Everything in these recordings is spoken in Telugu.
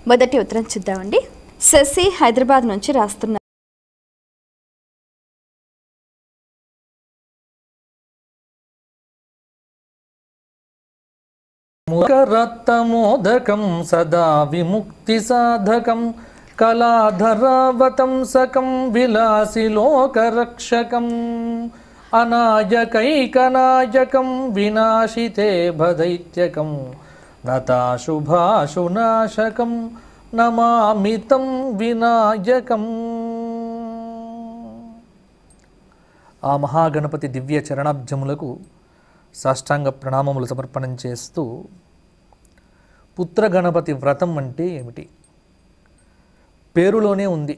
మొదటి ఉత్తరం చూద్దామండి. శశి హైదరాబాద్ నుంచి రాస్తున్నారు. ముఖరత్తమోదకం సదా విముక్తి సాధకం కళాధరావతంసకం విలాసి లోకరక్షకం అనాయకైకనాయకం వినాశితే భదైత్యకం నతాశుభాశునాశకం నమామితం వినాయకం. ఆ మహాగణపతి దివ్య చరణాబ్జములకు సాష్టాంగ ప్రణామములు సమర్పణం చేస్తూ, పుత్ర గణపతి వ్రతం అంటే ఏమిటి? పేరులోనే ఉంది.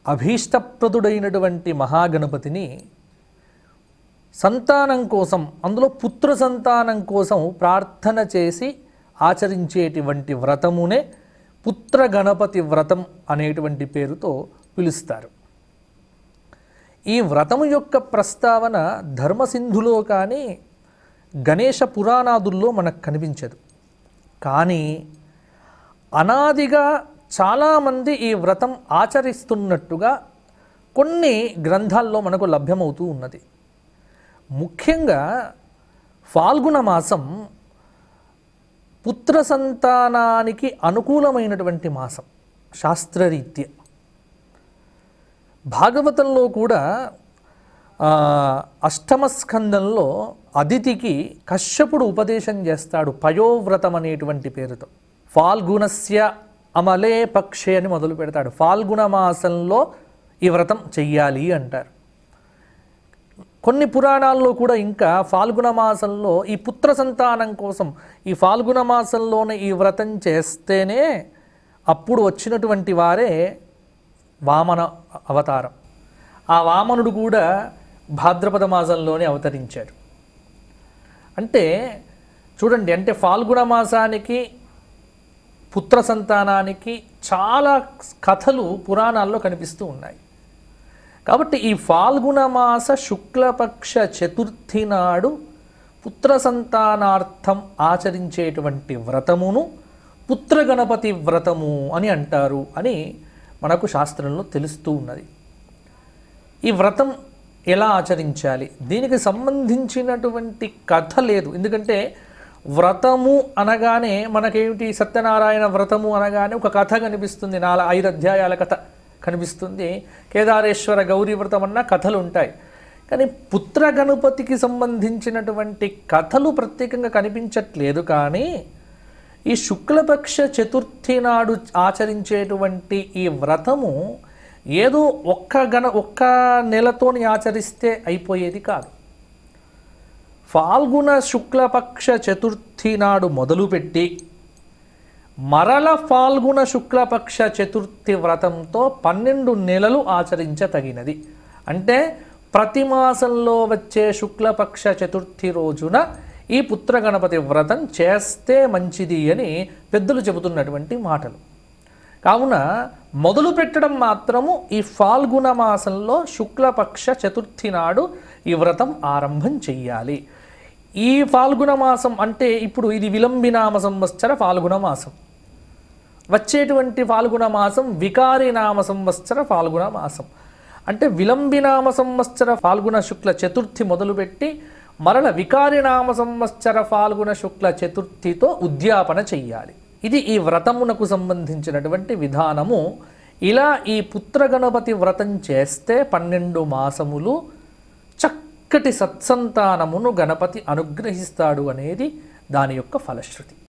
అభీష్టప్రదుడైనటువంటి మహాగణపతిని సంతానం కోసం, అందులో పుత్ర సంతానం కోసం ప్రార్థన చేసి ఆచరించేటువంటి వ్రతమునే పుత్ర గణపతి వ్రతం అనేటువంటి పేరుతో పిలుస్తారు. ఈ వ్రతము యొక్క ప్రస్తావన ధర్మసింధులో కానీ గణేశ పురాణాదుల్లో మనకు కనిపించదు. కానీ అనాదిగా చాలామంది ఈ వ్రతం ఆచరిస్తున్నట్టుగా కొన్ని గ్రంథాల్లో మనకు లభ్యమవుతూ ఉన్నది. ముఖ్యంగా ఫాల్గుణ మాసం పుత్ర సంతానానికి అనుకూలమైనటువంటి మాసం శాస్త్రరీత్యా. భాగవతంలో కూడా అష్టమ స్కందంలో అదితికి కశ్యపుడు ఉపదేశం చేస్తాడు పయోవ్రతం అనేటువంటి పేరుతో. ఫాల్గుణస్య అమలే పక్షే అని మొదలు పెడతాడు. ఫాల్గుణ మాసంలో ఈ వ్రతం చెయ్యాలి అంటారు. కొన్ని పురాణాల్లో కూడా ఇంకా ఫాల్గుణ మాసంలో ఈ పుత్ర సంతానం కోసం ఈ ఫాల్గుణ మాసంలోనే ఈ వ్రతం చేస్తేనే అప్పుడు వచ్చినటువంటి వారే వామన అవతారం. ఆ వామనుడు కూడా భాద్రపద మాసంలోనే అవతరించాడు. అంటే చూడండి, అంటే ఫాల్గుణ మాసానికి పుత్ర సంతానానికి చాలా కథలు పురాణాల్లో కనిపిస్తూ ఉన్నాయి. కాబట్టి ఈ ఫాల్గుణ మాస శుక్లపక్ష చతుర్థి నాడు పుత్ర సంతానార్థం ఆచరించేటువంటి వ్రతమును పుత్ర గణపతి వ్రతము అని అంటారు అని మనకు శాస్త్రంలో తెలుస్తూ ఉన్నది. ఈ వ్రతం ఎలా ఆచరించాలి, దీనికి సంబంధించినటువంటి కథ లేదు. ఎందుకంటే వ్రతము అనగానే మనకేమిటి, సత్యనారాయణ వ్రతము అనగానే ఒక కథ కనిపిస్తుంది, 5 అధ్యాయాల కథ కనిపిస్తుంది. కేదారేశ్వర గౌరీ వ్రతం అన్న కథలు ఉంటాయి. కానీ పుత్ర గణపతికి సంబంధించినటువంటి కథలు ప్రత్యేకంగా కనిపించట్లేదు. కానీ ఈ శుక్లపక్ష చతుర్థి నాడు ఆచరించేటువంటి ఈ వ్రతము ఏదో ఒక్క నెలతోని ఆచరిస్తే అయిపోయేది కాదు. ఫాల్గుణ శుక్లపక్ష చతుర్థి నాడు మొదలుపెట్టి మరల ఫాల్గుణ శుక్లపక్ష చతుర్థి వ్రతంతో 12 నెలలు ఆచరించతగినది. అంటే ప్రతి మాసంలో వచ్చే శుక్లపక్ష చతుర్థి రోజున ఈ పుత్ర గణపతి వ్రతం చేస్తే మంచిది అని పెద్దలు చెబుతున్నటువంటి మాటలు. కావున మొదలు పెట్టడం మాత్రము ఈ ఫాల్గుణ మాసంలో శుక్లపక్ష చతుర్థి నాడు ఈ వ్రతం ఆరంభం చెయ్యాలి. ఈ ఫాల్గుణ మాసం అంటే ఇప్పుడు ఇది విలంబినామ సంవత్సర ఫాల్గుణ మాసం. వచ్చేటువంటి ఫాల్గుణ మాసం వికారి నామ సంవత్సర ఫాల్గుణ మాసం. అంటే విలంబినామ సంవత్సర ఫాల్గుణ శుక్ల చతుర్థి మొదలుపెట్టి మరల వికారి నామ సంవత్సర ఫాల్గుణ శుక్ల చతుర్థితో ఉద్యాపన చెయ్యాలి. ఇది ఈ వ్రతమునకు సంబంధించినటువంటి విధానము. ఇలా ఈ పుత్ర గణపతి వ్రతం చేస్తే 12 మాసములు చక్కటి సత్సంతానమును గణపతి అనుగ్రహిస్తాడు అనేది దాని యొక్క ఫలశ్రుతి.